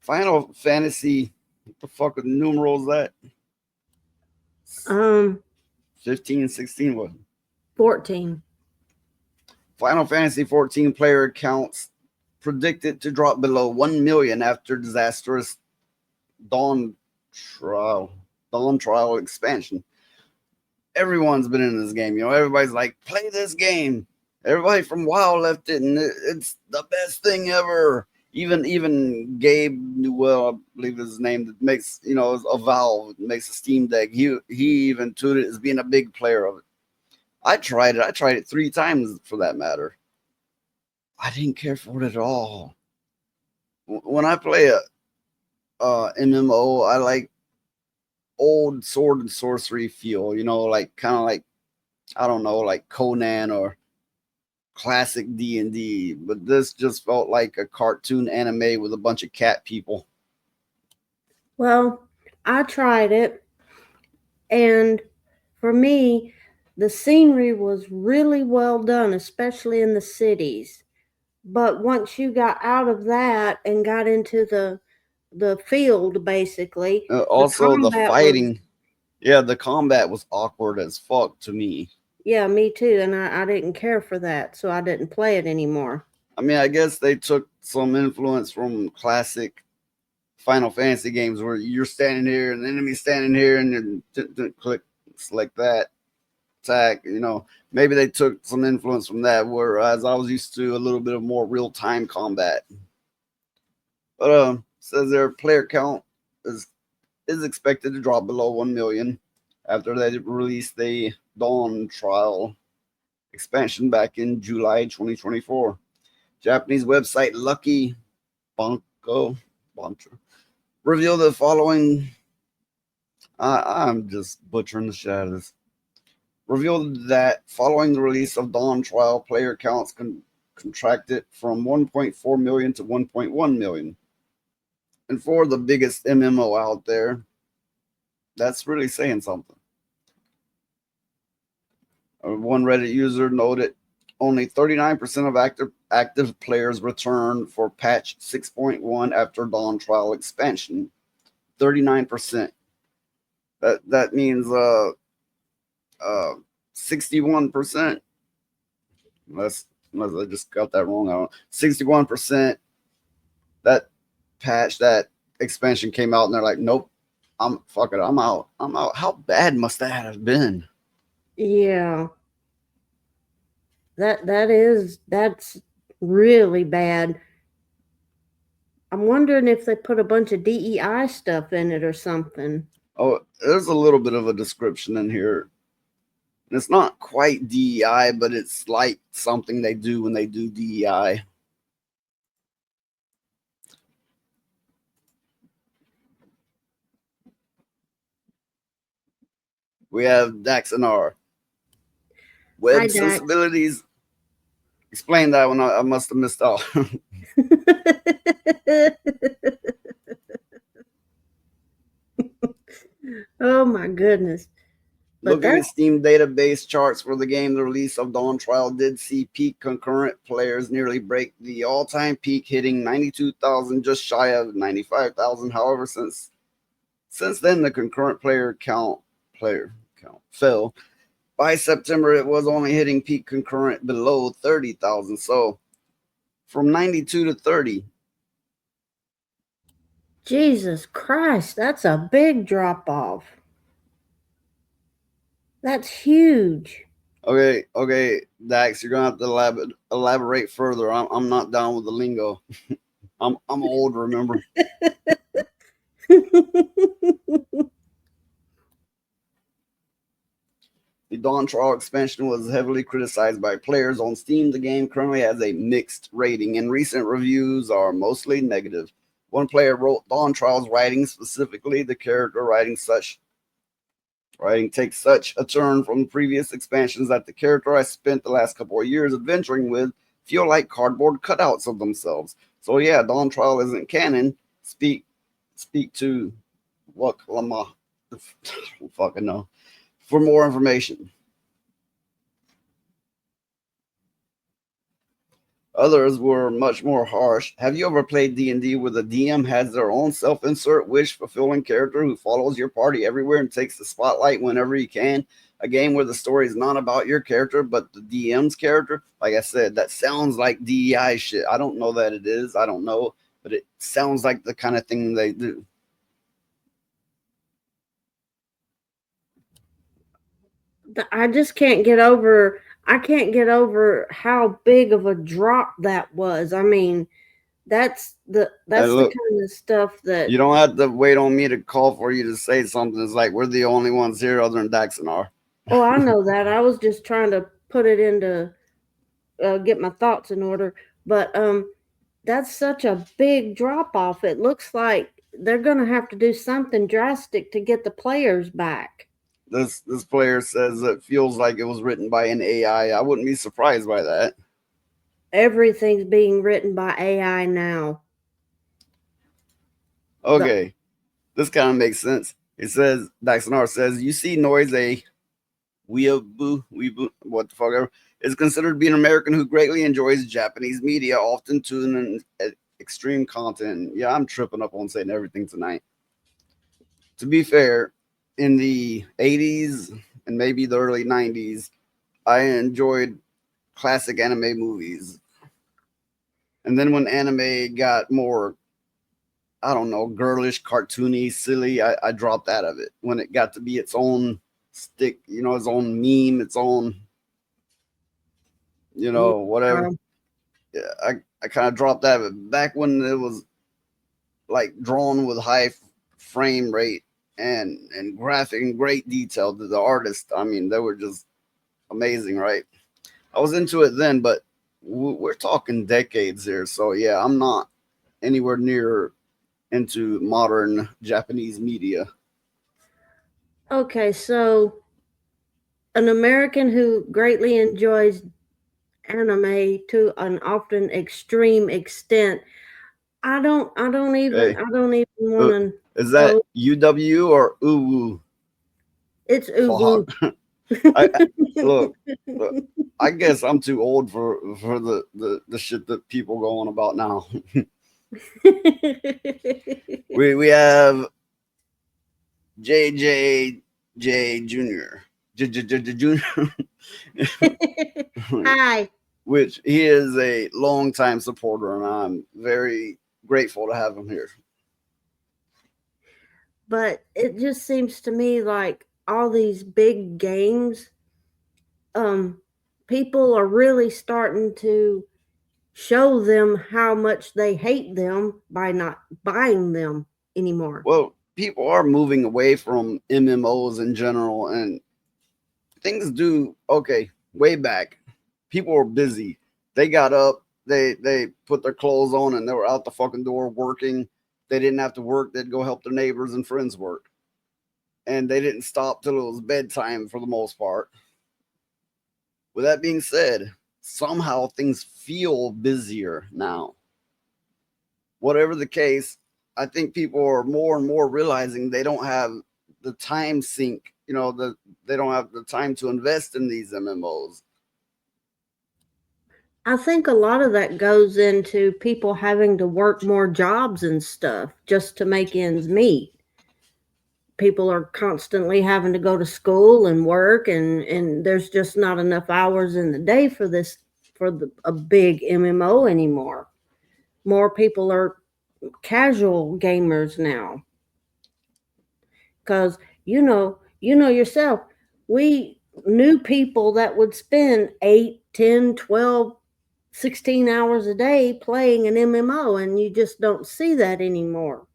Final Fantasy, what the fuck are the numerals that? Um, 15, 16, what? 14. Final Fantasy 14 player counts predicted to drop below 1 million after disastrous Dawn Trial, Dawn Trial expansion. Everyone's been in this game. Everybody's like, play this game. Everybody from WoW left it, and it's the best thing ever. Even Gabe Newell, I believe is his name, that makes a Valve, makes a Steam Deck. He even touted as being a big player of it. I tried it. I tried it 3 times for that matter. I didn't care for it at all. When I play a MMO, I like old sword and sorcery feel. Like kind of like, I don't know, like Conan or classic D&D. But this just felt like a cartoon anime with a bunch of cat people. Well, I tried it, and for me, the scenery was really well done, especially in the cities. But once you got out of that and got into the field, basically, the Also, the combat was, fighting, yeah, the combat was awkward as fuck to me. yeah, me too, and I didn't care for that, so I didn't play it anymore. I mean, I guess they took some influence from classic Final Fantasy games where you're standing here and the enemy's standing here, and then click select that attack. Maybe they took some influence from that. Whereas I was used to a little bit of more real time combat. But says their player count is is expected to drop below 1 million after they released the Dawn Trial expansion back in July 2024. Japanese website Lucky Banco Bancho revealed the following. I'm just butchering the shit out of this. Revealed that following the release of Dawn Trial, player counts contracted from 1.4 million to 1.1 million. And for the biggest MMO out there, that's really saying something. One Reddit user noted only 39% of active players returned for patch 6.1 after Dawn Trial expansion. 39%. That means 61%. Unless I just got that wrong. I don't 61%. That patch, that expansion came out, and they're like, nope, fuck it, I'm out. I'm out. How bad must that have been? Yeah, that's really bad. I'm wondering if they put a bunch of DEI stuff in it or something. Oh, there's a little bit of a description in here. It's not quite DEI, but it's like something they do when they do DEI. We have Dax and our Hi, web Dax. sensibilities. Explain that one. I must have missed out. Oh my goodness. But Looking at that's Steam database charts for the game, the release of Dawn Trial did see peak concurrent players nearly break the all-time peak, hitting 92,000, just shy of 95,000. However, since then, the concurrent player count fell. By September, it was only hitting peak concurrent below 30,000. So from 92 to 30. Jesus Christ, that's a big drop off. That's huge. Okay, Dax, you're gonna have to elaborate further. I'm not down with the lingo. I'm old, remember? The Dawn Trial expansion was heavily criticized by players on Steam. The game currently has a mixed rating, and recent reviews are mostly negative. One player wrote Dawn Trial's writing, specifically the character writing takes such a turn from previous expansions that the character I spent the last couple of years adventuring with feel like cardboard cutouts of themselves. So yeah, Dawn Trial isn't canon. Speak to what Lama. I don't fucking know. For more information. Others were much more harsh. Have you ever played D&D where the DM has their own self-insert wish-fulfilling character who follows your party everywhere and takes the spotlight whenever he can? A game where the story is not about your character but the DM's character? Like I said, that sounds like DEI shit. I don't know that it is. I don't know, but it sounds like the kind of thing they do. I just can't get over. I can't get over how big of a drop that was. I mean, And that's the look, kind of stuff that. you don't have to wait on me to call for you to say something. It's like we're the only ones here other than Dax and R. Oh, I know that. I was just trying to put it into get my thoughts in order. But that's such a big drop off. It looks like they're going to have to do something drastic to get the players back. This player says it feels like it was written by an AI. I wouldn't be surprised by that. Everything's being written by AI now. The Okay, this kind of makes sense. It says Daxonar says you see noise a weeaboo, what the fuck ever, is considered to be an American who greatly enjoys Japanese media, often to an extreme content. Yeah, I'm tripping up on saying everything tonight. To be fair, in the 80s and maybe the early 90s, I enjoyed classic anime movies. And then when anime got more, I don't know, girlish, cartoony, silly, I dropped out of it. When it got to be its own stick, its own meme, its own, yeah, whatever. Yeah, I kind of dropped out of it. Back when it was like drawn with high frame rate and graphic and great detail to the artist. I mean, they were just amazing, right? I was into it then, but we're talking decades here. So yeah, I'm not anywhere near into modern Japanese media. okay, so an American who greatly enjoys anime to an often extreme extent. Okay, I don't even want uh, to is that go. UW or uwu? It's Fuck. uwu. I look, look. I guess I'm too old for the shit that people go on about now. We have JJJ Junior, Junior, Hi. which he is a longtime supporter, and I'm very grateful to have him here. But it just seems to me like all these big games, um, people are really starting to show them how much they hate them by not buying them anymore. Well, people are moving away from MMOs in general, and things do okay. Way back, people were busy. They got up, they put their clothes on, and they were out the fucking door working. They didn't have to work. They'd go help their neighbors and friends work, and they didn't stop till it was bedtime for the most part. With that being said, somehow things feel busier now. Whatever the case, I think people are more and more realizing they don't have the time sink, they don't have the time to invest in these MMOs. I think a lot of that goes into people having to work more jobs and stuff just to make ends meet. People are constantly having to go to school and work, and there's just not enough hours in the day for this a big MMO anymore. More people are casual gamers now because you know yourself, we knew people that would spend 8, 10, 12, 16 hours a day playing an MMO, and you just don't see that anymore.